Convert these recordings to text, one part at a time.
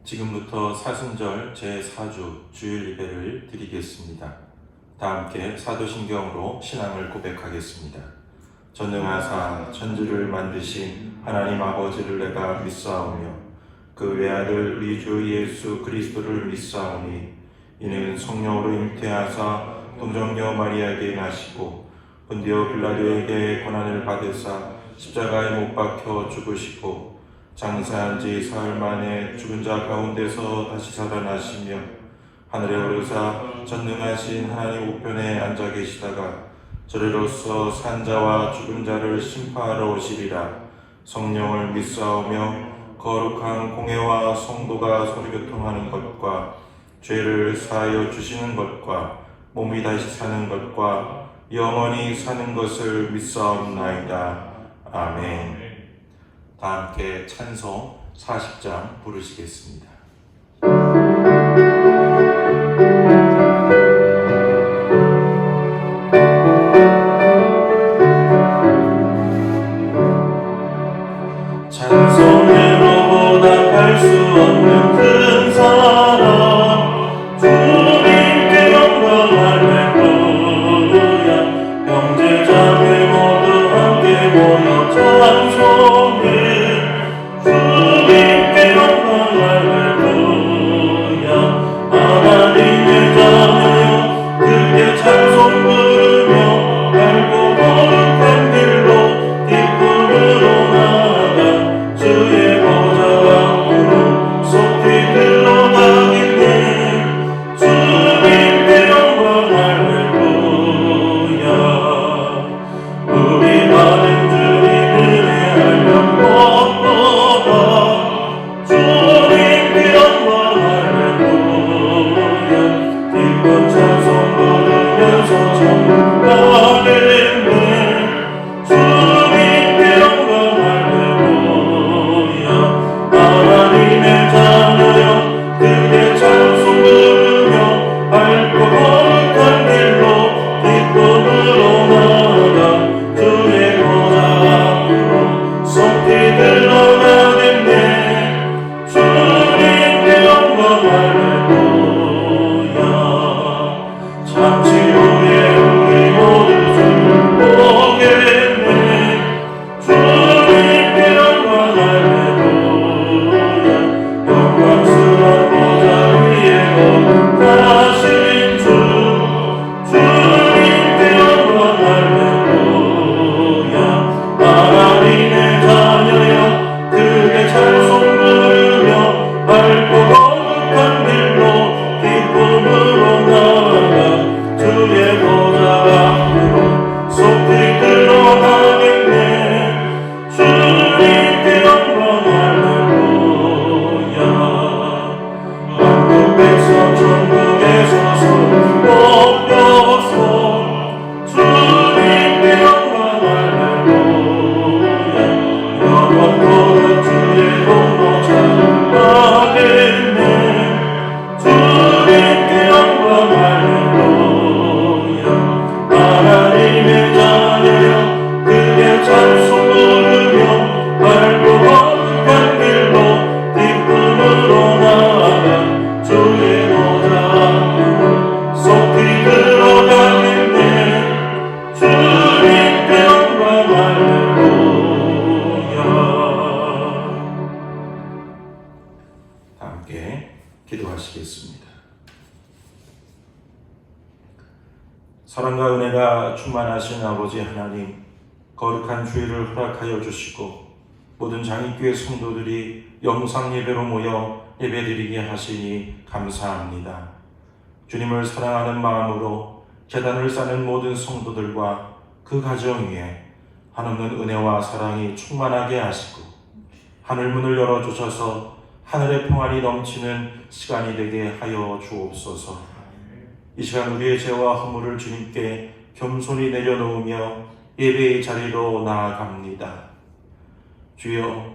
지금부터 사순절 제4주 주일 예배를 드리겠습니다. 다 함께 사도신경으로 신앙을 고백하겠습니다. 전능하사 천지를 만드신 하나님 아버지를 내가 믿사오며 그 외아들 우리 주 예수 그리스도를 믿사오니 이는 성령으로 잉태하사 동정녀 마리아에게 나시고 본디오 빌라도에게 고난을 받으사 십자가에 못 박혀 죽으시고 장사한 지 사흘 만에 죽은 자 가운데서 다시 살아나시며 하늘에 오르사 전능하신 하나님 우편에 앉아 계시다가 저리로서 산 자와 죽은 자를 심판하러 오시리라. 성령을 믿사오며 거룩한 공회와 성도가 서로교통하는 것과 죄를 사하여 주시는 것과 몸이 다시 사는 것과 영원히 사는 것을 믿사옵나이다. 아멘. 다 함께 찬송 40장 부르시겠습니다. 찬송으로 보답할 수 없는 큰 사랑 주님께 영광 할렐루야. 형제자매 모두 함께 모여 찬송해 주님께 영광 할렐루야. 하나님의 자녀여 크게 찬송 부르며 밝고 거룩한 길로 기쁨으로 나아가 주의 보좌 앞으로 속히 들어가겠네. 주님께 영광 할렐루야. 우리 많은 주님 은혜 알면 무엇보다 주님께 영광 할렐루야. 기쁜 찬송 부르면서 천국 가겠네. 주님께 영광 할렐루야. 하나님의 자녀여 크게 찬송 부르며 밝고 거룩한 길로 기쁨으로 나아가 주의 보좌 앞으로 속히 들어가겠네. 주님께 영광 할렐루야. 잠시 후에 우리 모두 주를 보겠네. 주님께 영광 할렐루야. 영광스러운 보좌 위에 거룩하신 주 주님께 영광 할렐루야. 하나님의 자녀여 크게 찬송 부르며 밝고 거룩한 길로 기쁨으로 나아가 주의 보좌 앞으로 속히 들어가겠네. 주님께 영광 할렐루야. 만국 백성 천국에서 손을 높여서 주님께 영광 할렐루야. 영원토록 주의 공로 찬양하겠네. 주님께 영광 할렐루야. 하나님의 자녀여 크게 찬송 부르며 밝고 거룩한 길로 기쁨으로 나아가 주의 보좌 앞으로 속히 들어가겠네. 주님께 영광 할렐루야. 다 함께 기도하시겠습니다. 사랑과 은혜가 충만하신 아버지 하나님, 거룩한 주일을 허락하여 주시고 모든 장익교회 성도들이 영상 예배로 모여 예배드리게 하시니 감사합니다. 주님을 사랑하는 마음으로 제단을 쌓는 모든 성도들과 그 가정 위에 한없는 은혜와 사랑이 충만하게 하시고 하늘문을 열어주셔서 하늘의 평안이 넘치는 시간이 되게 하여 주옵소서. 이 시간 우리의 죄와 허물을 주님께 겸손히 내려놓으며 예배의 자리로 나아갑니다. 주여,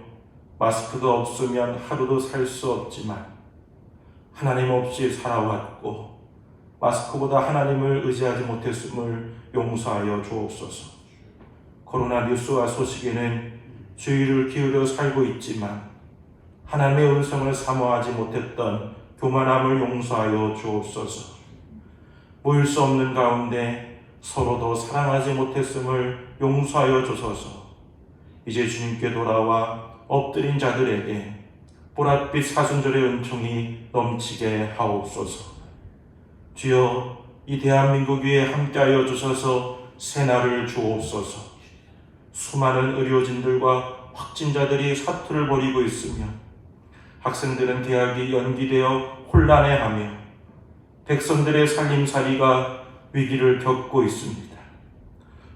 마스크가 없으면 하루도 살 수 없지만 하나님 없이 살아왔고 마스크보다 하나님을 의지하지 못했음을 용서하여 주옵소서. 코로나 뉴스와 소식에는 주의를 기울여 살고 있지만 하나님의 음성을 사모하지 못했던 교만함을 용서하여 주옵소서. 모일 수 없는 가운데 서로도 사랑하지 못했음을 용서하여 주소서. 이제 주님께 돌아와 엎드린 자들에게 보랏빛 사순절의 은총이 넘치게 하옵소서. 주여, 이 대한민국 위에 함께하여 주셔서 새날을 주옵소서. 수많은 의료진들과 확진자들이 사투를 벌이고 있으며 학생들은 대학이 연기되어 혼란해하며 백성들의 살림살이가 위기를 겪고 있습니다.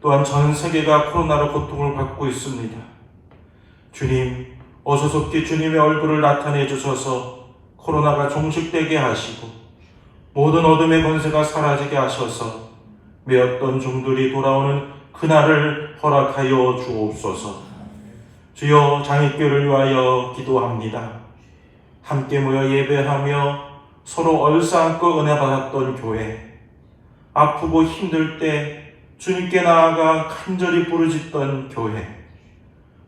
또한 전 세계가 코로나로 고통을 받고 있습니다. 주님, 어서속히 주님의 얼굴을 나타내 주셔서 코로나가 종식되게 하시고 모든 어둠의 권세가 사라지게 하셔서 매었던 종들이 돌아오는 그날을 허락하여 주옵소서. 주여, 장애교를 위하여 기도합니다. 함께 모여 예배하며 서로 얼싸안고 은혜 받았던 교회, 아프고 힘들 때 주님께 나아가 간절히 부르짖던 교회,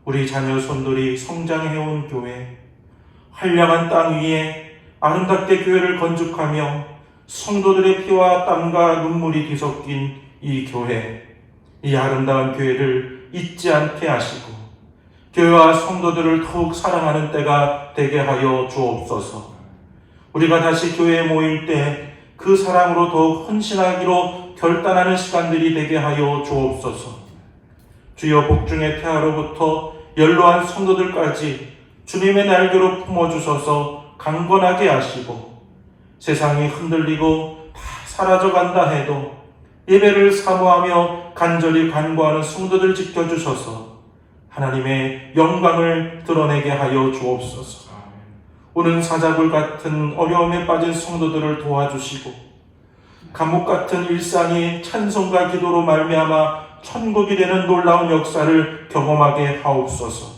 우리 자녀 손들이 성장해온 교회, 한량한 땅 위에 아름답게 교회를 건축하며 성도들의 피와 땀과 눈물이 뒤섞인 이 교회, 이 아름다운 교회를 잊지 않게 하시고 교회와 성도들을 더욱 사랑하는 때가 되게 하여 주옵소서. 우리가 다시 교회에 모일 때 그 사랑으로 더욱 헌신하기로 결단하는 시간들이 되게 하여 주옵소서. 주여, 복중의 태아로부터 연로한 성도들까지 주님의 날개로 품어주셔서 강건하게 하시고 세상이 흔들리고 다 사라져간다 해도 예배를 사모하며 간절히 간구하는 성도들 지켜주셔서 하나님의 영광을 드러내게 하여 주옵소서. 오는 사자굴 같은 어려움에 빠진 성도들을 도와주시고 감옥 같은 일상이 찬송과 기도로 말미암아 천국이 되는 놀라운 역사를 경험하게 하옵소서.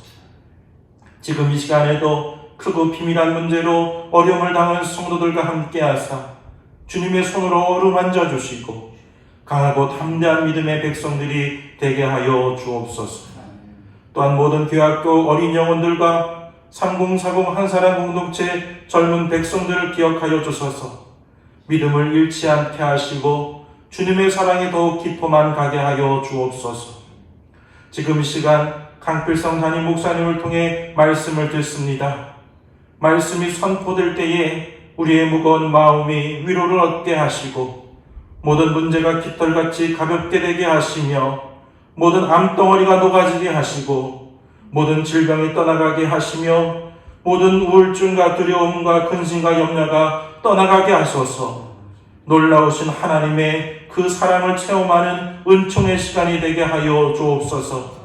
지금 이 시간에도 크고 비밀한 문제로 어려움을 당하는 성도들과 함께 하사 주님의 손으로 어루만져 주시고 강하고 담대한 믿음의 백성들이 되게 하여 주옵소서. 또한 모든 교회학교 어린 영혼들과 3040 한사람 공동체 젊은 백성들을 기억하여 주셔서 믿음을 잃지 않게 하시고 주님의 사랑이 더욱 깊어만 가게 하여 주옵소서. 지금 이 시간 강필성 담임 목사님을 통해 말씀을 듣습니다. 말씀이 선포될 때에 우리의 무거운 마음이 위로를 얻게 하시고 모든 문제가 깃털같이 가볍게 되게 하시며 모든 암덩어리가 녹아지게 하시고 모든 질병이 떠나가게 하시며 모든 우울증과 두려움과 근심과 염려가 떠나가게 하소서. 놀라우신 하나님의 그 사랑을 체험하는 은총의 시간이 되게 하여 주옵소서.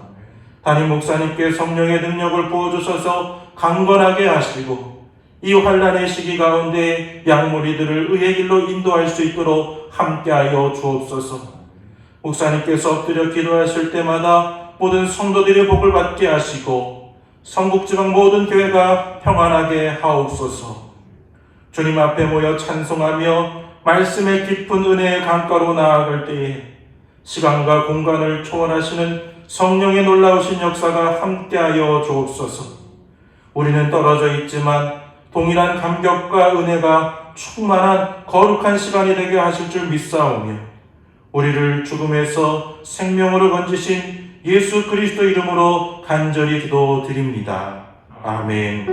담임 목사님께 성령의 능력을 부어주셔서 강건하게 하시고 이 환난의 시기 가운데 양무리들을 의의 길로 인도할 수 있도록 함께하여 주옵소서. 목사님께서 엎드려 기도하실 때마다 모든 성도들의 복을 받게 하시고 성북지방 모든 교회가 평안하게 하옵소서. 주님 앞에 모여 찬송하며 말씀의 깊은 은혜의 강가로 나아갈 때에 시간과 공간을 초월하시는 성령의 놀라우신 역사가 함께하여 주옵소서. 우리는 떨어져 있지만 동일한 감격과 은혜가 충만한 거룩한 시간이 되게 하실 줄 믿사오며 우리를 죽음에서 생명으로 건지신 예수 그리스도 이름으로 간절히 기도드립니다. 아멘.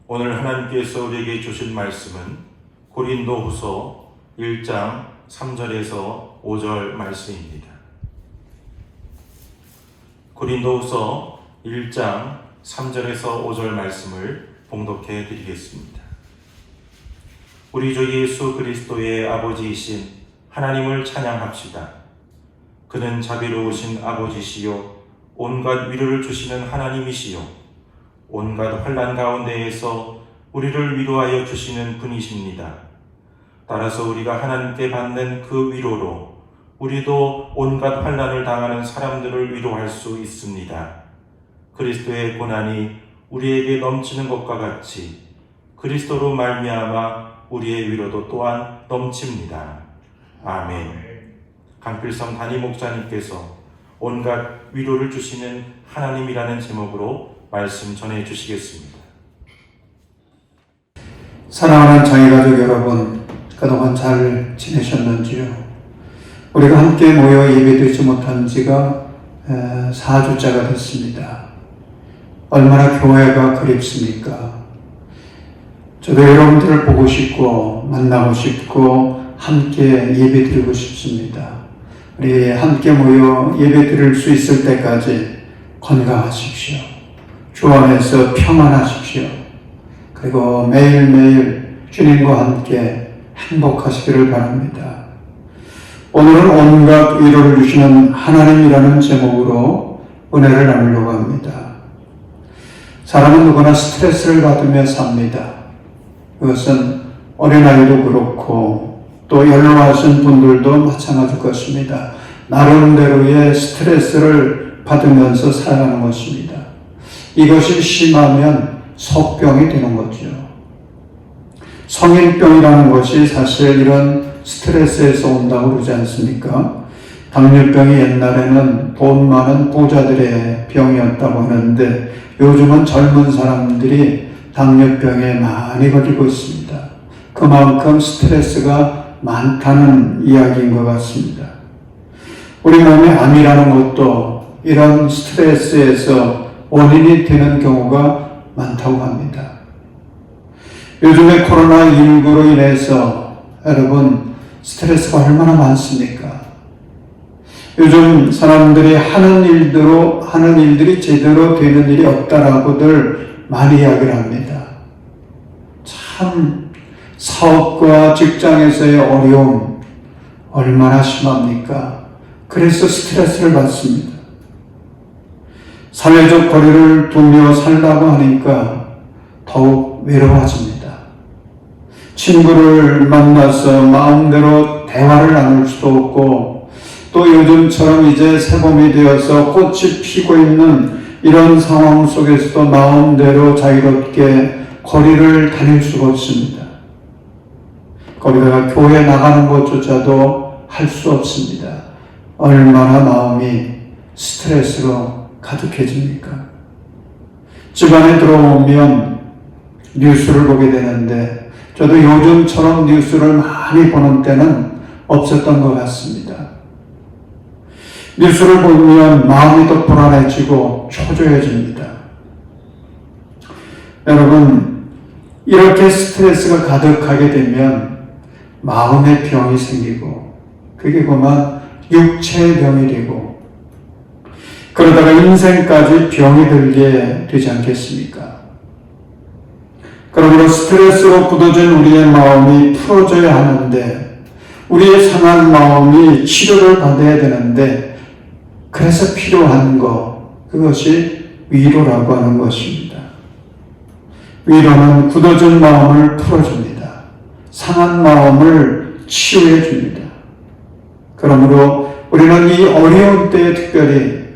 오늘 하나님께서 우리에게 주신 말씀은 고린도후서 1장 3절에서 5절 말씀입니다. 고린도후서 1장 3절에서 5절 말씀을 봉독해 드리겠습니다. 우리 주 예수 그리스도의 아버지이신 하나님을 찬양합시다. 그는 자비로우신 아버지시요 온갖 위로를 주시는 하나님이시요 온갖 환난 가운데에서 우리를 위로하여 주시는 분이십니다. 따라서 우리가 하나님께 받는 그 위로로 우리도 온갖 환난을 당하는 사람들을 위로할 수 있습니다. 그리스도의 고난이 우리에게 넘치는 것과 같이 그리스도로 말미암아 우리의 위로도 또한 넘칩니다. 아멘. 강필성 담임 목사님께서 온갖 위로를 주시는 하나님이라는 제목으로 말씀 전해 주시겠습니다. 사랑하는 자기가족 여러분, 그동안 잘 지내셨는지요? 우리가 함께 모여 예배드리지 못한 지가 4주째가 됐습니다. 얼마나 교회가 그립습니까? 저도 여러분들을 보고 싶고 만나고 싶고 함께 예배드리고 싶습니다. 우리 함께 모여 예배드릴 수 있을 때까지 건강하십시오. 주 안에서 평안하십시오. 그리고 매일매일 주님과 함께 행복하시기를 바랍니다. 오늘은 온갖 위로를 주시는 하나님이라는 제목으로 은혜를 나누려고 합니다. 사람은 누구나 스트레스를 받으며 삽니다. 그것은 어린아이도 그렇고 또 연로하신 분들도 마찬가지일 것입니다. 나름대로의 스트레스를 받으면서 살아가는 것입니다. 이것이 심하면 속병이 되는 거죠. 성인병이라는 것이 사실 이런 스트레스에서 온다고 그러지 않습니까? 당뇨병이 옛날에는 돈 많은 부자들의 병이었다고 하는데 요즘은 젊은 사람들이 당뇨병에 많이 걸리고 있습니다. 그만큼 스트레스가 많다는 이야기인 것 같습니다. 우리 몸에 암이라는 것도 이런 스트레스에서 원인이 되는 경우가 많다고 합니다. 요즘에 코로나19로 인해서 여러분 스트레스가 얼마나 많습니까? 요즘 사람들이 하는 일들이 제대로 되는 일이 없다라고들 많이 이야기를 합니다. 참 사업과 직장에서의 어려움 얼마나 심합니까? 그래서 스트레스를 받습니다. 사회적 거리를 두며 살라고 하니까 더욱 외로워집니다. 친구를 만나서 마음대로 대화를 나눌 수도 없고 또 요즘처럼 이제 새봄이 되어서 꽃이 피고 있는 이런 상황 속에서도 마음대로 자유롭게 거리를 다닐 수가 없습니다. 거기다가 교회 나가는 것조차도 할 수 없습니다. 얼마나 마음이 스트레스로 가득해집니까? 집안에 들어오면 뉴스를 보게 되는데 저도 요즘처럼 뉴스를 많이 보는 때는 없었던 것 같습니다. 뉴스를 보면 마음이 더 불안해지고 초조해집니다. 여러분, 이렇게 스트레스가 가득하게 되면 마음의 병이 생기고 그게 그만 육체의 병이 되고 그러다가 인생까지 병이 들게 되지 않겠습니까? 그러므로 스트레스로 굳어진 우리의 마음이 풀어져야 하는데 우리의 상한 마음이 치료를 받아야 되는데 그래서 필요한 그것이 위로라고 하는 것입니다. 위로는 굳어진 마음을 풀어줍니다. 상한 마음을 치유해 줍니다. 그러므로 우리는 이 어려운 때에 특별히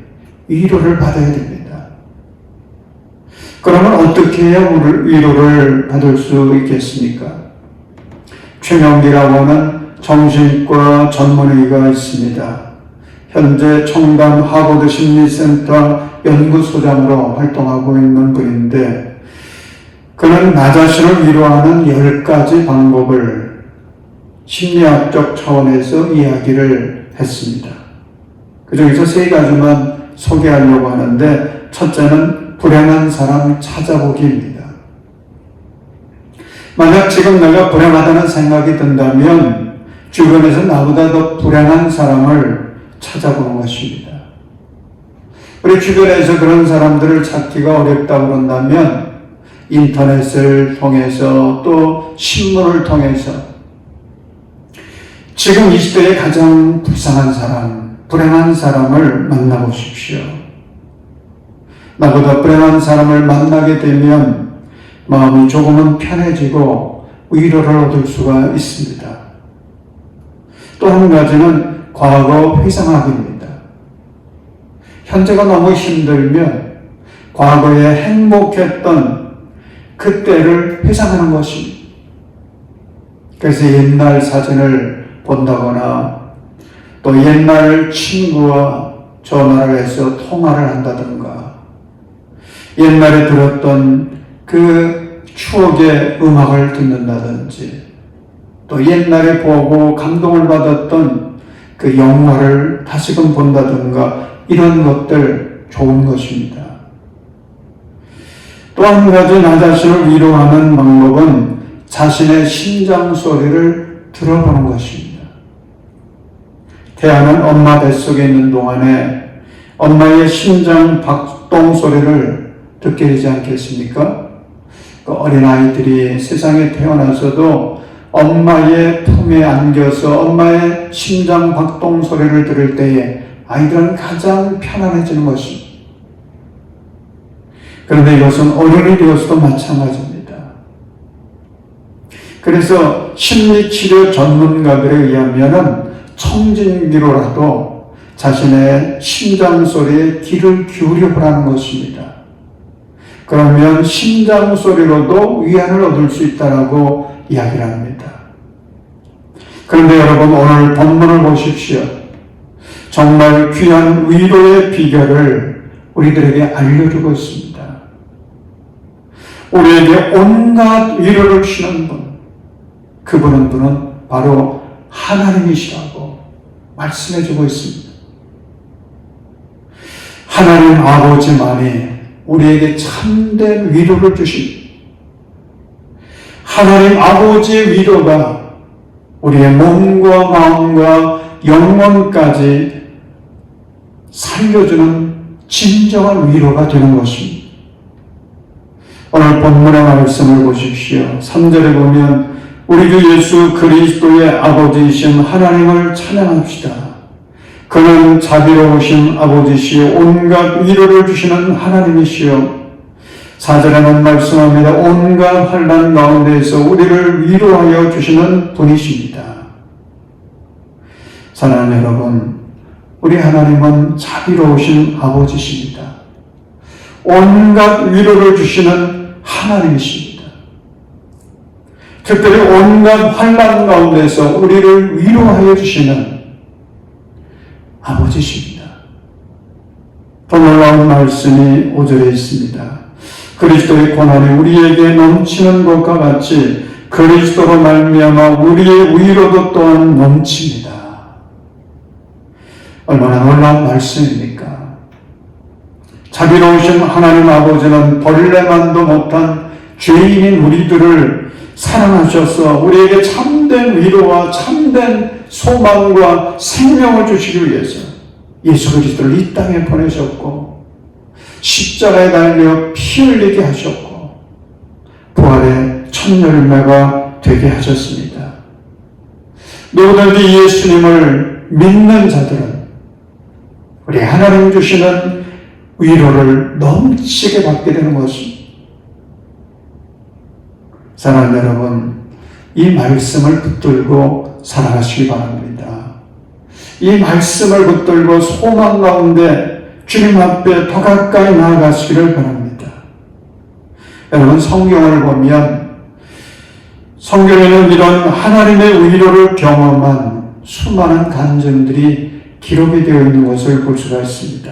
위로를 받아야 됩니다. 그러면 어떻게 해야 위로를 받을 수 있겠습니까? 최명기라고 하는 정신과 전문의가 있습니다. 현재 청담 하버드 심리센터 연구소장으로 활동하고 있는 분인데 그는 나 자신을 위로하는 10가지 방법을 심리학적 차원에서 이야기를 했습니다. 그 중에서 3가지만 소개하려고 하는데 첫째는 불행한 사람 찾아보기입니다. 만약 지금 내가 불행하다는 생각이 든다면 주변에서 나보다 더 불행한 사람을 찾아보는 것입니다. 우리 주변에서 그런 사람들을 찾기가 어렵다고 그런다면 인터넷을 통해서 또 신문을 통해서 지금 이 시대에 가장 불쌍한 사람, 불행한 사람을 만나보십시오. 나보다 불행한 사람을 만나게 되면 마음이 조금은 편해지고 위로를 얻을 수가 있습니다. 또 한 가지는 과거 회상하기입니다. 현재가 너무 힘들면 과거에 행복했던 그때를 회상하는 것입니다. 그래서 옛날 사진을 본다거나 또 옛날 친구와 전화를 해서 통화를 한다든가 옛날에 들었던 그 추억의 음악을 듣는다든지 또 옛날에 보고 감동을 받았던 그 영화를 다시금 본다든가 이런 것들 좋은 것입니다. 또 한 가지 나 자신을 위로하는 방법은 자신의 심장 소리를 들어보는 것입니다. 태아는 엄마 뱃속에 있는 동안에 엄마의 심장 박동 소리를 듣게 되지 않겠습니까? 그 어린아이들이 세상에 태어나서도 엄마의 품에 안겨서 엄마의 심장 박동 소리를 들을 때에 아이들은 가장 편안해지는 것입니다. 그런데 이것은 어른이 되어서도 마찬가지입니다. 그래서 심리치료 전문가들에 의하면 청진기로라도 자신의 심장 소리에 귀를 기울여 보라는 것입니다. 그러면 심장 소리로도 위안을 얻을 수 있다고 이야기를 합니다. 그런데 여러분 오늘 본문을 보십시오. 정말 귀한 위로의 비결을 우리들에게 알려주고 있습니다. 우리에게 온갖 위로를 주시는 분, 그분은 바로 하나님이시라고 말씀해주고 있습니다. 하나님 아버지만이 우리에게 참된 위로를 주십니다. 하나님 아버지의 위로가 우리의 몸과 마음과 영혼까지 살려주는 진정한 위로가 되는 것입니다. 오늘 본문의 말씀을 보십시오. 3절에 보면 우리 주 예수 그리스도의 아버지이신 하나님을 찬양합시다. 그는 자비로우신 아버지시요 온갖 위로를 주시는 하나님이시요 4절에는 말씀합니다. 온갖 환난 가운데에서 우리를 위로하여 주시는 분이십니다. 사랑하는 여러분, 우리 하나님은 자비로우신 아버지십니다. 온갖 위로를 주시는 하나님이십니다. 특별히 온갖 환난 가운데서 우리를 위로하여 주시는 아버지십니다. 더 놀라운 말씀이 5절에 있습니다. 그리스도의 고난이 우리에게 넘치는 것과 같이 그리스도로 말미암아 우리의 위로도 또한 넘칩니다. 얼마나 놀라운 말씀입니까? 자비로우신 하나님 아버지는 벌레만도 못한 죄인인 우리들을 사랑하셔서 우리에게 참된 위로와 참된 소망과 생명을 주시기 위해서 예수 그리스도를 이 땅에 보내셨고 십자가에 달려 피 흘리게 하셨고 부활의 첫 열매가 되게 하셨습니다. 누구든지 예수님을 믿는 자들은 우리 하나님 주시는 위로를 넘치게 받게 되는 것입니다. 사랑하는 여러분, 이 말씀을 붙들고 살아가시기 바랍니다. 이 말씀을 붙들고 소망 가운데 주님 앞에 더 가까이 나아가시기를 바랍니다. 여러분, 성경을 보면 성경에는 이런 하나님의 위로를 경험한 수많은 간증들이 기록이 되어 있는 것을 볼 수가 있습니다.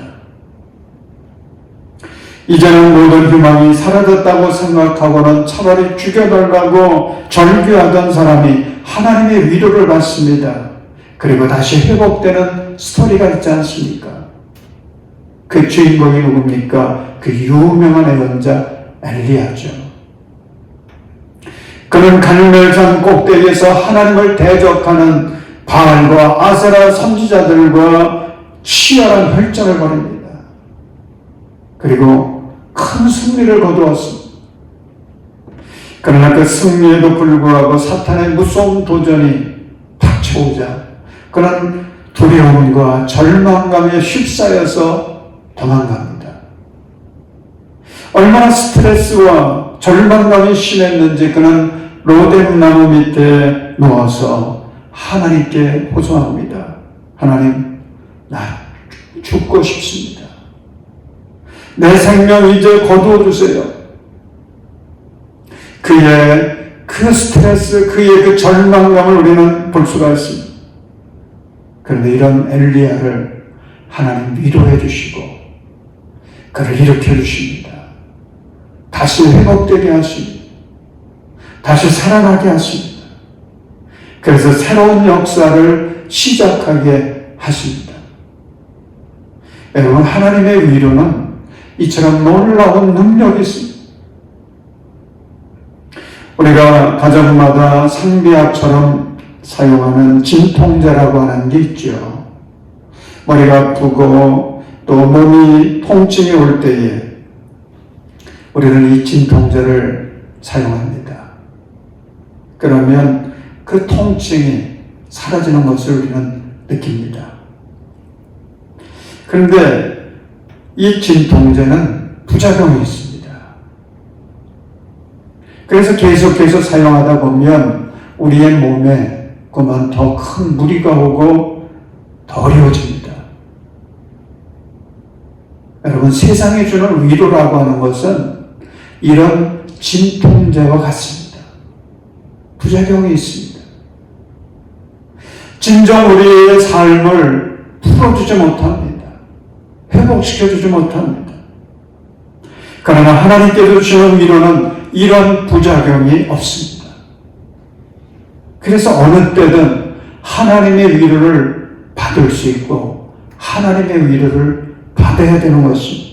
이제는 모든 희망이 사라졌다고 생각하고는 차라리 죽여달라고 절규하던 사람이 하나님의 위로를 받습니다. 그리고 다시 회복되는 스토리가 있지 않습니까? 그 주인공이 누굽니까? 그 유명한 예언자 엘리야죠. 그는 갈멜산 꼭대기에서 하나님을 대적하는 바알과 아세라 선지자들과 치열한 혈전을 벌입니다. 그리고 큰 승리를 거두었습니다. 그러나 그 승리에도 불구하고 사탄의 무서운 도전이 닥쳐오자 그는 두려움과 절망감에 휩싸여서 도망갑니다. 얼마나 스트레스와 절망감이 심했는지 그는 로뎀나무 밑에 누워서 하나님께 호소합니다. 하나님, 나 죽고 싶습니다. 내 생명 이제 거두어 주세요. 그의 그 그 스트레스, 그의 그 절망감을 우리는 볼 수가 있습니다. 그런데 이런 엘리야를 하나님 위로해 주시고 그를 일으켜 주십니다. 다시 회복되게 하십니다. 다시 살아나게 하십니다. 그래서 새로운 역사를 시작하게 하십니다. 여러분, 하나님의 위로는 이처럼 놀라운 능력이 있습니다. 우리가 가정마다 상비약처럼 사용하는 진통제라고 하는 게 있죠. 머리가 아프고 또 몸이 통증이 올 때에 우리는 이 진통제를 사용합니다. 그러면 그 통증이 사라지는 것을 우리는 느낍니다. 그런데 이 진통제는 부작용이 있습니다. 그래서 계속해서 사용하다 보면 우리의 몸에 그만 더 큰 무리가 오고 더 어려워집니다. 여러분, 세상이 주는 위로라고 하는 것은 이런 진통제와 같습니다. 부작용이 있습니다. 진정 우리의 삶을 풀어주지 못합니다. 회복시켜주지 못합니다. 그러나 하나님께서 주시는 위로는 이런 부작용이 없습니다. 그래서 어느 때든 하나님의 위로를 받을 수 있고 하나님의 위로를 받아야 되는 것입니다.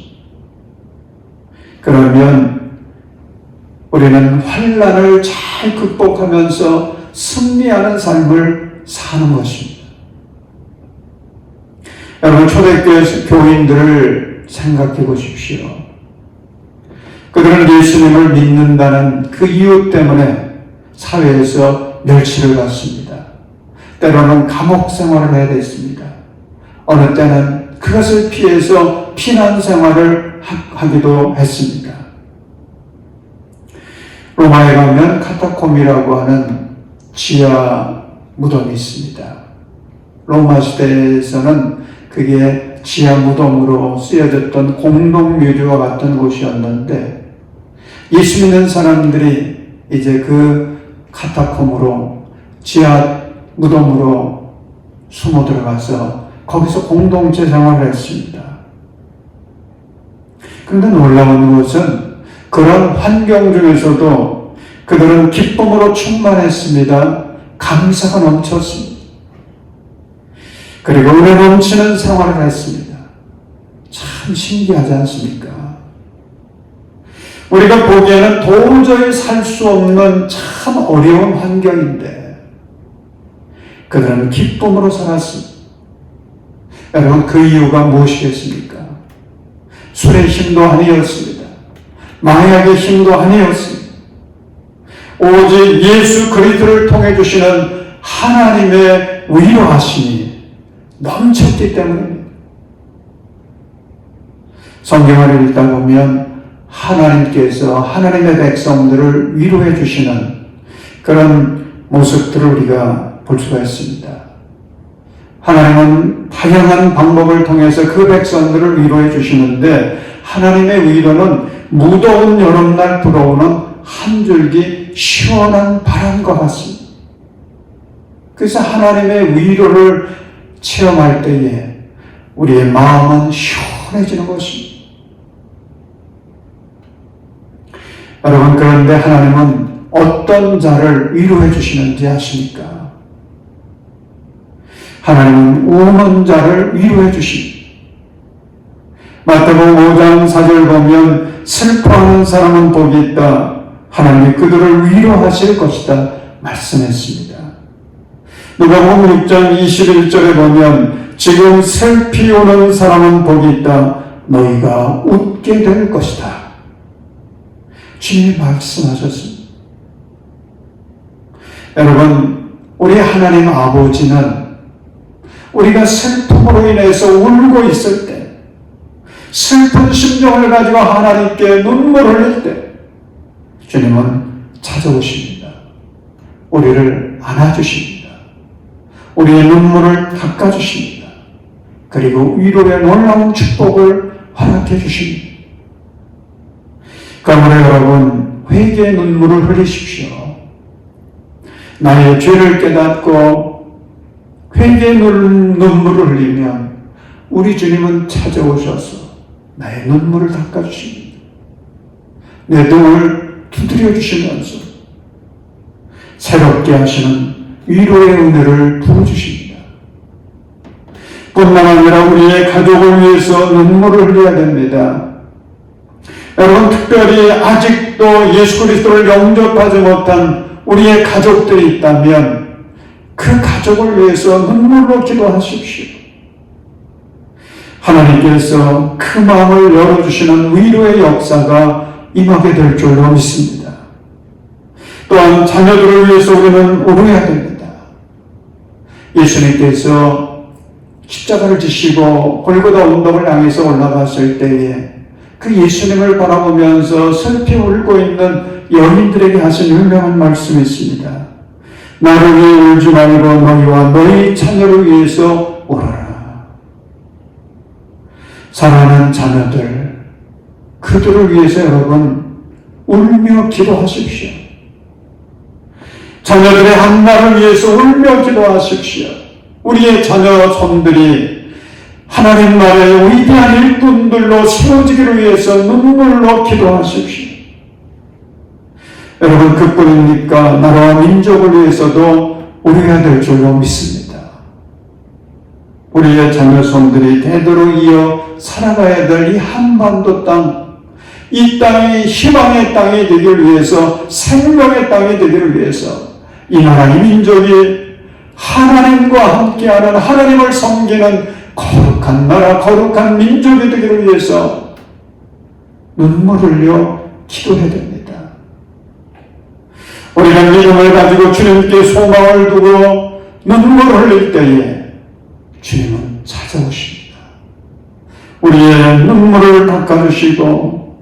그러면 우리는 환난을 잘 극복하면서 승리하는 삶을 사는 것입니다. 여러분, 초대교회 교인들을 생각해 보십시오. 그들은 예수님을 믿는다는 그 이유 때문에 사회에서 멸치를 받습니다. 때로는 감옥 생활을 해야 됐습니다. 어느 때는 그것을 피해서 피난 생활을 하기도 했습니다. 로마에 가면 카타콤이라고 하는 지하 무덤이 있습니다. 로마 시대에서는 그게 지하 무덤으로 쓰여졌던 공동묘지와 같은 곳이었는데 예수 믿는 사람들이 이제 그 카타콤으로 지하 무덤으로 숨어 들어가서 거기서 공동체 생활을 했습니다. 그런데 놀라운 것은 그런 환경 중에서도 그들은 기쁨으로 충만했습니다. 감사가 넘쳤습니다. 그리고 은혜 넘치는 생활을 했습니다. 참 신기하지 않습니까? 우리가 보기에는 도저히 살 수 없는 참 어려운 환경인데 그들은 기쁨으로 살았습니다. 여러분, 그 이유가 무엇이겠습니까? 술의 힘도 아니었습니다. 마약의 힘도 아니었습니다. 오직 예수 그리스도를 통해 주시는 하나님의 위로하심이 넘쳤기 때문입니다. 성경을 읽다 보면 하나님께서 하나님의 백성들을 위로해 주시는 그런 모습들을 우리가 볼 수가 있습니다. 하나님은 다양한 방법을 통해서 그 백성들을 위로해 주시는데 하나님의 위로는 무더운 여름날 불어오는 한 줄기 시원한 바람과 같습니다. 그래서 하나님의 위로를 체험할 때에 우리의 마음은 시원해지는 것입니다. 여러분, 그런데 하나님은 어떤 자를 위로해 주시는지 아십니까? 하나님은 우는 자를 위로해 주십니다. 마태복음 5장 4절 보면 슬퍼하는 사람은 복이 있다. 하나님이 그들을 위로하실 것이다 말씀했습니다. 누가복음 6장 21절에 보면 지금 슬피 우는 사람은 복이 있다. 너희가 웃게 될 것이다. 주님이 말씀하셨습니다. 여러분, 우리 하나님 아버지는 우리가 슬픔으로 인해서 울고 있을 때, 슬픈 심정을 가지고 하나님께 눈물을 흘릴 때 주님은 찾아오십니다. 우리를 안아주십니다. 우리의 눈물을 닦아주십니다. 그리고 위로의 놀라운 축복을 허락해 주십니다. 그러므로 여러분, 회개의 눈물을 흘리십시오. 나의 죄를 깨닫고 회개의 눈물을 흘리면 우리 주님은 찾아오셔서 나의 눈물을 닦아주십니다. 내 등을 두드려 주시면서 새롭게 하시는 위로의 은혜를 부어주십니다. 뿐만 아니라 우리의 가족을 위해서 눈물을 흘려야 됩니다. 여러분, 특별히 아직도 예수 그리스도를 영접하지 못한 우리의 가족들이 있다면 그 가족을 위해서 눈물로 기도하십시오. 하나님께서 그 마음을 열어주시는 위로의 역사가 임하게 될 줄로 믿습니다. 또한 자녀들을 위해서 우리는 울어야 됩니다. 예수님께서 십자가를 지시고 골고다 언덕을 향해서 올라갔을 때에 그 예수님을 바라보면서 슬피 울고 있는 여인들에게 하신 유명한 말씀이 있습니다. 나를 위해 울지 말고 너희와 너희 자녀를 위해서 울어라. 사랑하는 자녀들, 그들을 위해서 여러분 울며 기도하십시오. 자녀들의 한날을 위해서 울며 기도하십시오. 우리의 자녀 손들이 하나님 나라의 위대한 일꾼들로 세워지기를 위해서 눈물로 기도하십시오. 여러분, 그뿐입니까? 나라와 민족을 위해서도 울어야 될 줄로 믿습니다. 우리의 자녀손들이 대대로 이어 살아가야 될 이 한반도 땅, 이 땅이 희망의 땅이 되기를 위해서, 생명의 땅이 되기를 위해서 이 나라, 이 민족이 하나님과 함께하는, 하나님을 섬기는 거룩한 나라, 거룩한 민족이 되기를 위해서 눈물을 흘려 기도해야 됩니다. 우리는 믿음을 가지고 주님께 소망을 두고 눈물을 흘릴 때에 주님은 찾아오십니다. 우리의 눈물을 닦아주시고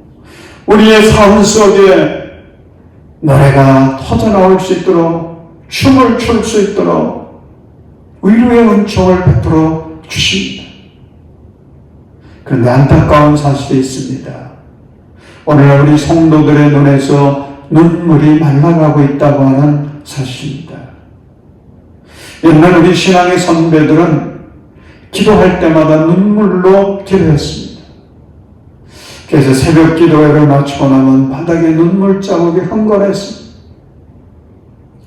우리의 삶 속에 노래가 터져나올 수 있도록, 춤을 출 수 있도록 위로의 은총을 베풀어 주십니다. 그런데 안타까운 사실이 있습니다. 오늘 우리 성도들의 눈에서 눈물이 말라가고 있다고 하는 사실입니다. 옛날 우리 신앙의 선배들은 기도할 때마다 눈물로 기도했습니다. 그래서 새벽 기도회를 마치고 나면 바닥에 눈물 자국이 흥건했습니다.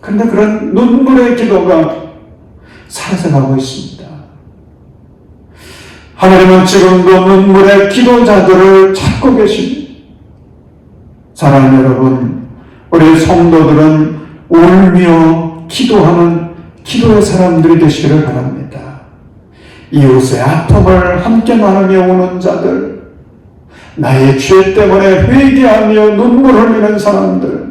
그런데 그런 눈물의 기도가 사라져가고 있습니다. 하나님은 지금도 눈물의 기도자들을 찾고 계십니다. 사랑하는 여러분, 우리 성도들은 울며 기도하는 기도의 사람들이 되시기를 바랍니다. 이웃의 아픔을 함께 나누며 우는 자들, 나의 죄 때문에 회개하며 눈물 흘리는 사람들,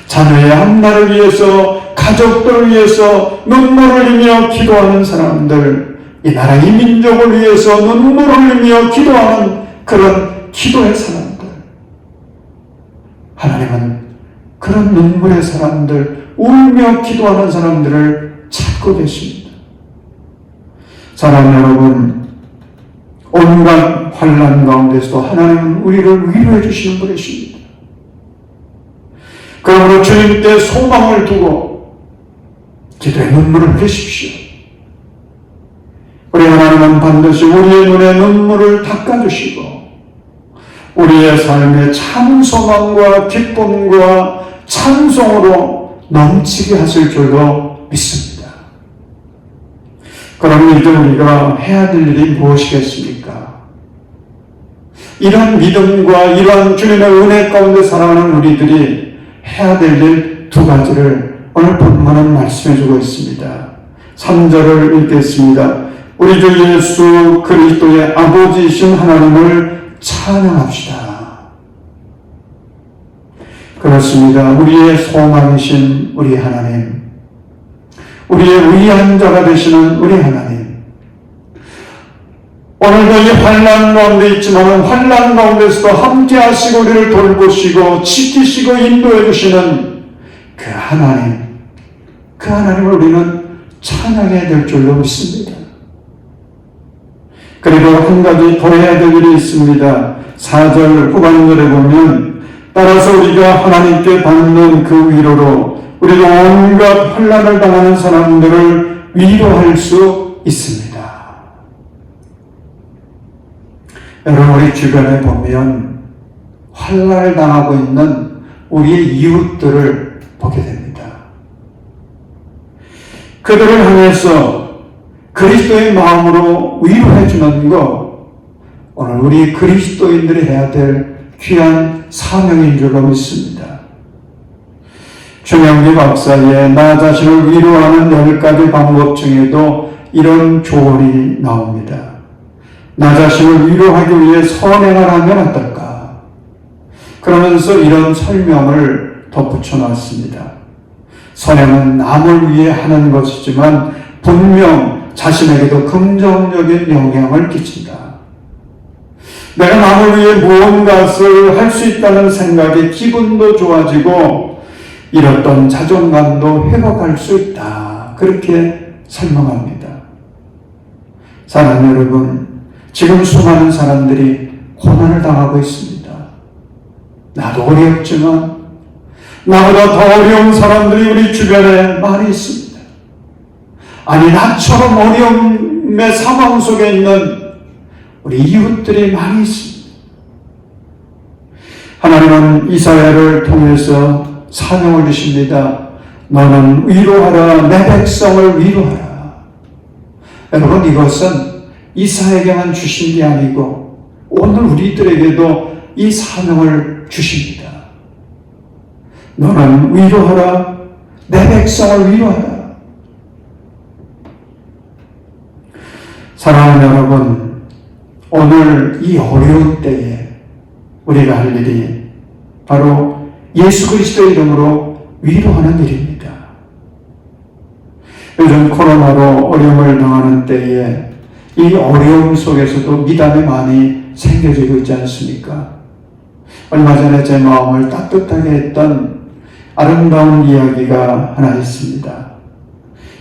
자녀의 앞날을 위해서, 가족들을 위해서 눈물 흘리며 기도하는 사람들, 이 나라, 이 민족을 위해서 눈물 흘리며 기도하는 그런 기도의 사람들, 하나님은 그런 눈물의 사람들, 울며 기도하는 사람들을 찾고 계십니다. 사랑하는 여러분, 온갖 환난 가운데서도 하나님은 우리를 위로해 주시는 분이십니다. 그러므로 주님께 소망을 두고 기도의 눈물을 흘리십시오. 우리 하나님은 반드시 우리의 눈에 눈물을 닦아주시고 우리의 삶에 참 소망과 기쁨과 찬송으로 넘치게 하실 줄로 믿습니다. 그럼 이제 우리가 해야 될 일이 무엇이겠습니까? 이러한 믿음과 이러한 주님의 은혜 가운데 살아가는 우리들이 해야 될 일 두 가지를 오늘 본문은 말씀해 주고 있습니다. 3절을 읽겠습니다. 우리 주 예수 그리스도의 아버지이신 하나님을 찬양합시다. 그렇습니다. 우리의 소망이신 우리 하나님, 우리의 위한 자가 되시는 우리 하나님, 오늘도 이 환난 가운데 있지만 환난 가운데서도 함께 하시고 우리를 돌보시고 지키시고 인도해 주시는 그 하나님, 그 하나님을 우리는 찬양해야 될 줄로 믿습니다. 그리고 한 가지 더 해야 될 일이 있습니다. 4절 후반절에 보면 따라서 우리가 하나님께 받는 그 위로로 우리도 온갖 환난을 당하는 사람들을 위로할 수 있습니다. 여러분, 우리 주변에 보면 환난을 당하고 있는 우리의 이웃들을 보게 됩니다. 그들을 향해서 그리스도의 마음으로 위로해 주는 것, 오늘 우리 그리스도인들이 해야 될 귀한 사명인 줄로 믿습니다. 최명기 박사의 나 자신을 위로하는 10가지 방법 중에도 이런 조언이 나옵니다. 나 자신을 위로하기 위해 선행을 하면 어떨까? 그러면서 이런 설명을 덧붙여 놨습니다. 선행은 남을 위해 하는 것이지만 분명 자신에게도 긍정적인 영향을 끼친다. 내가 남을 위해 무언가를 할 수 있다는 생각에 기분도 좋아지고 잃었던 자존감도 회복할 수 있다. 그렇게 설명합니다. 사랑하는 여러분, 지금 수많은 사람들이 고난을 당하고 있습니다. 나도 어렵지만 나보다 더 어려운 사람들이 우리 주변에 많이 있습니다. 아니, 나처럼 어려움의 상황 속에 있는 우리 이웃들이 많이 있습니다. 하나님은 이사야를 통해서 사명을 주십니다. 너는 위로하라, 내 백성을 위로하라. 여러분, 이것은 이사야에게만 주신 게 아니고 오늘 우리들에게도 이 사명을 주십니다. 너는 위로하라, 내 백성을 위로하라. 사랑하는 여러분, 오늘 이 어려운 때에 우리가 할 일이 바로 예수 그리스도의 이름으로 위로하는 일입니다. 요즘 코로나로 어려움을 당하는 때에 이 어려움 속에서도 미담이 많이 생겨지고 있지 않습니까? 얼마 전에 제 마음을 따뜻하게 했던 아름다운 이야기가 하나 있습니다.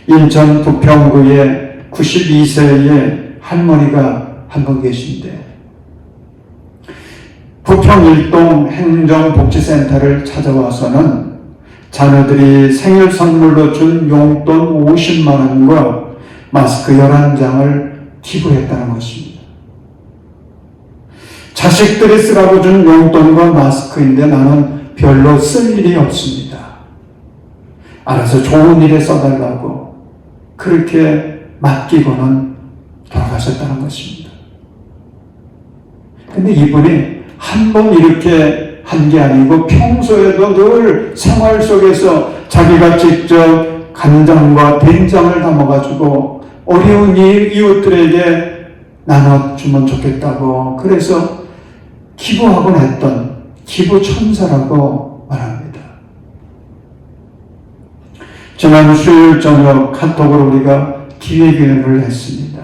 인천 부평구에 92세의 할머니가 한 분 계신데 부평 일동 행정복지센터를 찾아와서는 자녀들이 생일 선물로 준 용돈 50만 원과 마스크 11장을 기부했다는 것입니다. 자식들이 쓰라고 준 용돈과 마스크인데 나는 별로 쓸 일이 없습니다. 알아서 좋은 일에 써달라고 그렇게 맡기고는 돌아가셨다는 것입니다. 근데 이분이 한 번 이렇게 한 게 아니고 평소에도 늘 생활 속에서 자기가 직접 간장과 된장을 담아가지고 어려운 이웃들에게 나눠주면 좋겠다고 그래서 기부하곤 했던 기부천사라고 말합니다. 지난 수요일 저녁 카톡으로 우리가 기획위원회를 했습니다.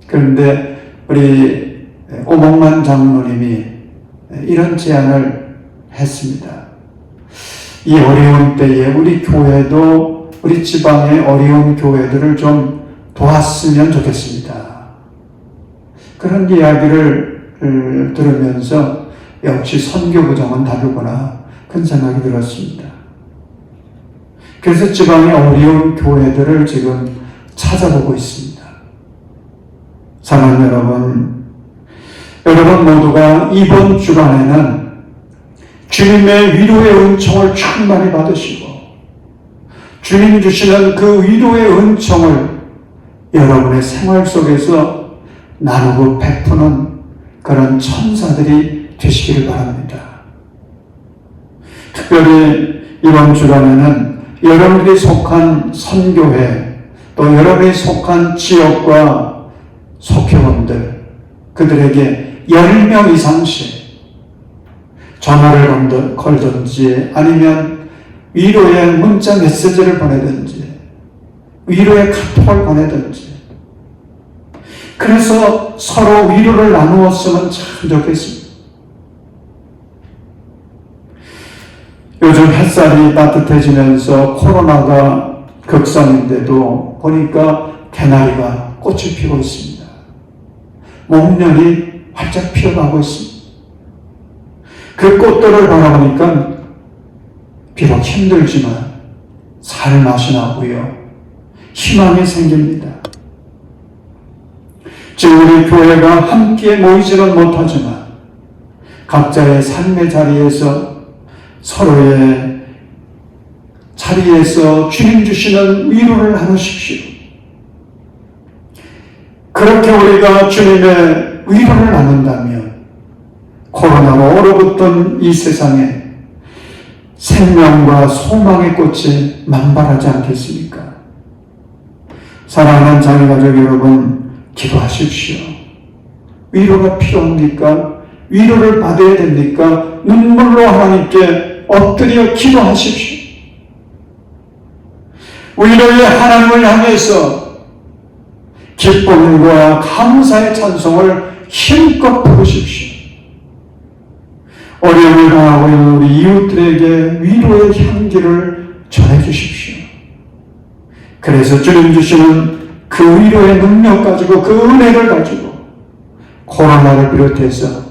그런데 우리 오목만 장로님이 이런 제안을 했습니다. 이 어려운 때에 우리 교회도 우리 지방의 어려운 교회들을 좀 도왔으면 좋겠습니다. 그런 이야기를 들으면서 역시 선교부장은 다르구나 그런 생각이 들었습니다. 그래서 지방의 어려운 교회들을 지금 찾아보고 있습니다. 사랑하는 여러분 모두가 이번 주간에는 주님의 위로의 은총을 충만히 받으시고 주님 주시는 그 위로의 은총을 여러분의 생활 속에서 나누고 베푸는 그런 천사들이 되시기를 바랍니다. 특별히 이번 주간에는 여러분들이 속한 선교회 또 여러분이 속한 지역과 속회원들 그들에게 10명 이상씩 전화를 걸든지 아니면 위로의 문자 메시지를 보내든지 위로의 카톡을 보내든지 그래서 서로 위로를 나누었으면 참 좋겠습니다. 요즘 햇살이 따뜻해지면서 코로나가 극성인데도 보니까 개나리가 꽃을 피고 있습니다. 목련이 활짝 피어나고 있습니다. 그 꽃들을 바라보니까 비록 힘들지만 살맛이 나고요. 희망이 생깁니다. 지금 우리 교회가 함께 모이지는 못하지만 각자의 삶의 자리에서 서로의 자리에서 주님 주시는 위로를 나누십시오. 그렇게 우리가 주님의 위로를 나눈다면 코로나로 얼어붙던 이 세상에 생명과 소망의 꽃이 만발하지 않겠습니까? 사랑하는 자매가족 여러분, 기도하십시오. 위로가 필요합니까? 위로를 받아야 됩니까? 눈물로 하나님께 엎드려 기도하십시오. 위로의 하나님을 향해서 기쁨과 감사의 찬송을 힘껏 부르십시오. 어려움을 당하고 있는 우리 이웃들에게 위로의 향기를 전해주십시오. 그래서 주님 주시는 그 위로의 능력 가지고, 그 은혜를 가지고 코로나를 비롯해서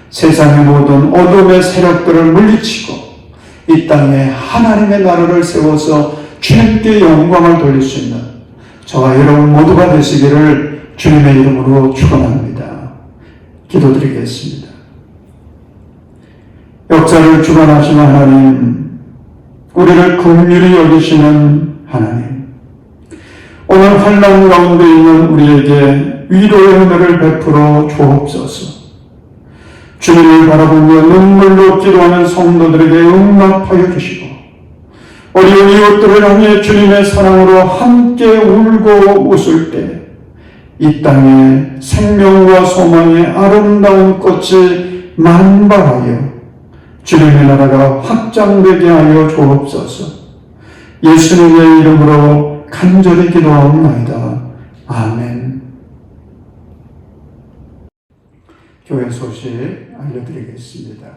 세상의 모든 어둠의 세력들을 물리치고 이 땅에 하나님의 나라를 세워서 주님께 영광을 돌릴 수 있는 저와 여러분 모두가 되시기를 주님의 이름으로 축원합니다. 기도드리겠습니다. 역사를 주관하시는 하나님, 우리를 긍휼히 여기시는 하나님, 오늘 환난 가운데 있는 우리에게 위로의 은혜를 베풀어 주옵소서. 주님을 바라보며 눈물로 기도하는 성도들에게 응답하여 주시고, 어려운 이웃들을 향해 주님의 사랑으로 함께 울고 웃을 때 이 땅에 생명과 소망의 아름다운 꽃이 만발하여 주님의 나라가 확장되게 하여 주옵소서. 예수님의 이름으로 간절히 기도하옵나이다. 아멘. 교회 소식 알려드리겠습니다.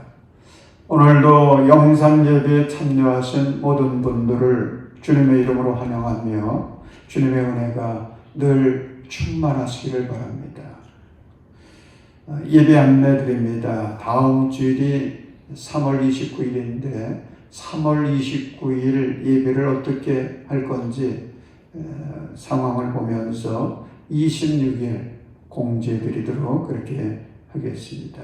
오늘도 영상 예배에 참여하신 모든 분들을 주님의 이름으로 환영하며 주님의 은혜가 늘 충만하시기를 바랍니다. 예배 안내 드립니다. 다음 주일이 3월 29일인데 3월 29일 예배를 어떻게 할 건지 상황을 보면서 26일 공지해 드리도록 그렇게 하겠습니다.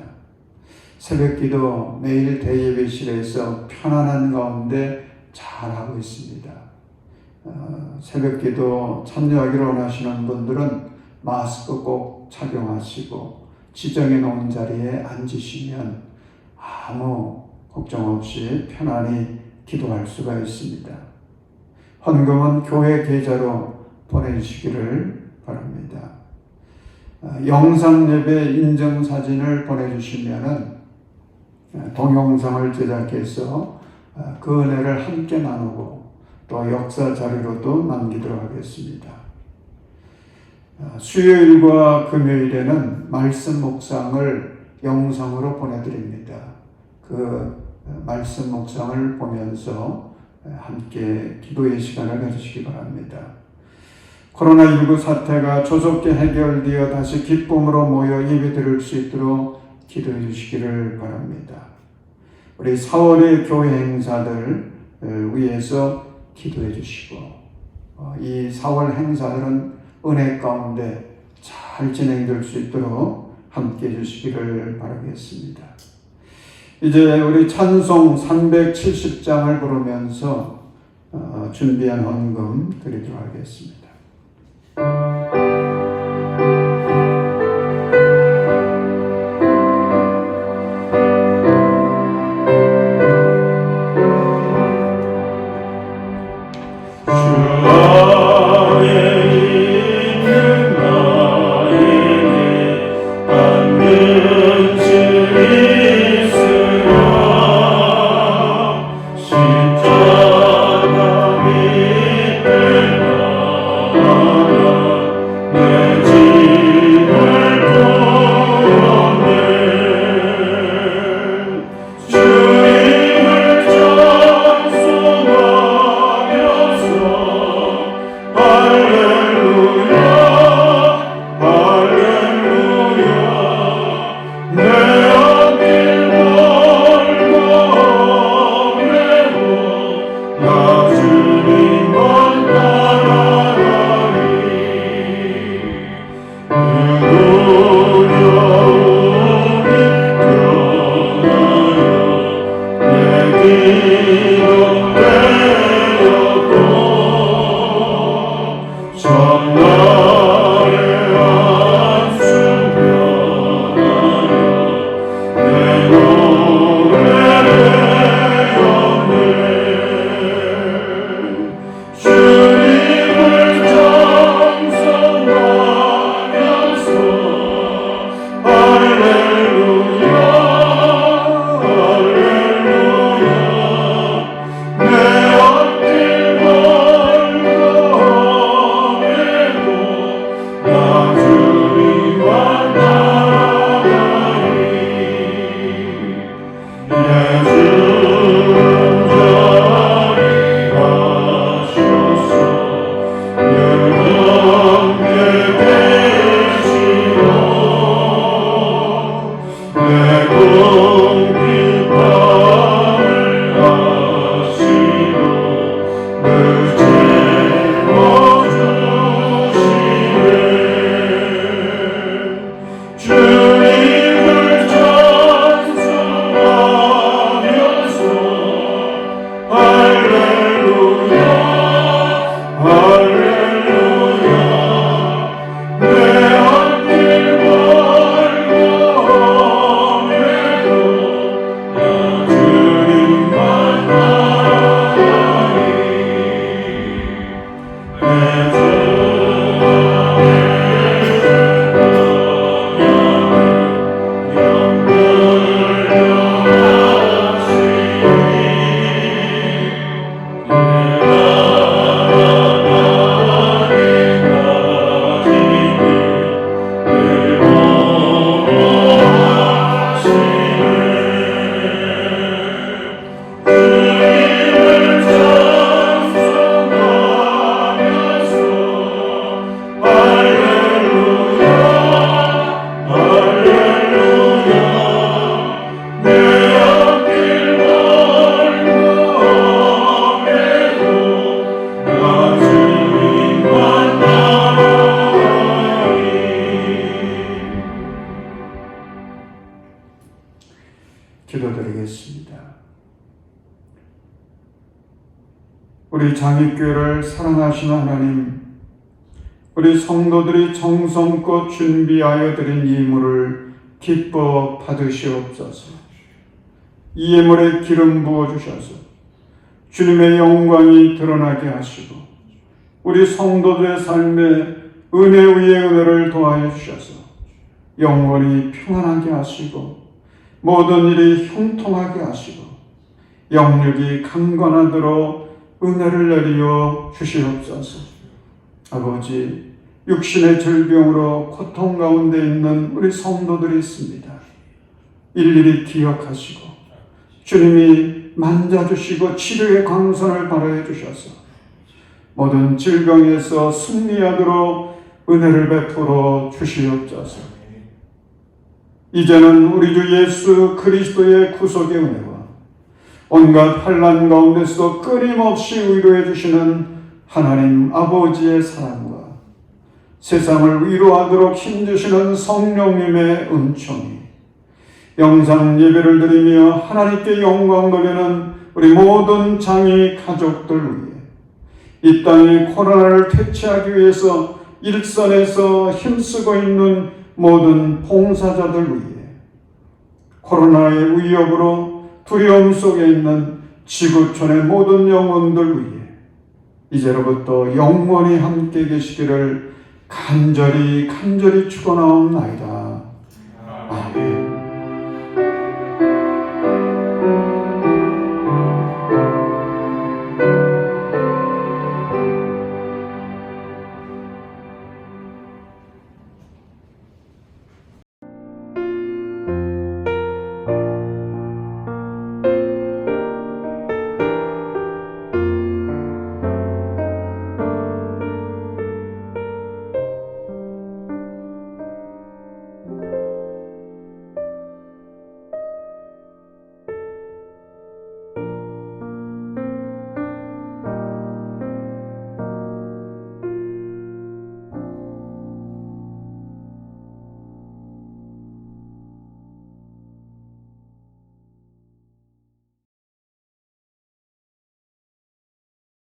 새벽기도 매일 대예배실에서 편안한 가운데 잘하고 있습니다. 새벽기도 참여하기를 원하시는 분들은 마스크 꼭 착용하시고 지정해 놓은 자리에 앉으시면 아무 걱정 없이 편안히 기도할 수가 있습니다. 헌금은 교회 계좌로 보내주시기를 바랍니다. 영상 예배 인증사진을 보내주시면 동영상을 제작해서 그 은혜를 함께 나누고 또 역사 자료로도 남기도록 하겠습니다. 수요일과 금요일에는 말씀 묵상을 영상으로 보내드립니다. 그 말씀 묵상을 보면서 함께 기도의 시간을 가지시기 바랍니다. 코로나19 사태가 조속히 해결되어 다시 기쁨으로 모여 예배드릴 수 있도록 기도해 주시기를 바랍니다. 우리 4월의 교회 행사들 위해서 기도해 주시고 이 4월 행사들은 은혜 가운데 잘 진행될 수 있도록 함께 해 주시기를 바라겠습니다. 이제 우리 찬송 370장을 부르면서 준비한 헌금 드리도록 하겠습니다. 십자가 밑에 나아가 우리 장익교회를 사랑하시는 하나님, 우리 성도들이 정성껏 준비하여 드린 예물을 기뻐 받으시옵소서. 이 예물에 기름 부어주셔서 주님의 영광이 드러나게 하시고 우리 성도들의 삶에 은혜 위에 은혜를 더하여 주셔서 영원히 평안하게 하시고 모든 일이 형통하게 하시고 영육이 강건하도록 은혜를 내리어 주시옵소서. 아버지, 육신의 질병으로 고통 가운데 있는 우리 성도들이 있습니다. 일일이 기억하시고 주님이 만져주시고 치료의 광선을 발하여 주셔서 모든 질병에서 승리하도록 은혜를 베풀어 주시옵소서. 이제는 우리 주 예수 그리스도의 구속의 은혜와 온갖 환난 가운데서 끊임없이 위로해 주시는 하나님 아버지의 사랑과 세상을 위로하도록 힘주시는 성령님의 은총이 영상 예배를 드리며 하나님께 영광 돌리는 우리 모든 장애 가족들 위해 이 땅에 코로나를 퇴치하기 위해서 일선에서 힘쓰고 있는 모든 봉사자들 위해 코로나의 위협으로 두려움 속에 있는 지구촌의 모든 영혼들 위해 이제로부터 영원히 함께 계시기를 간절히 축원하옵나이다.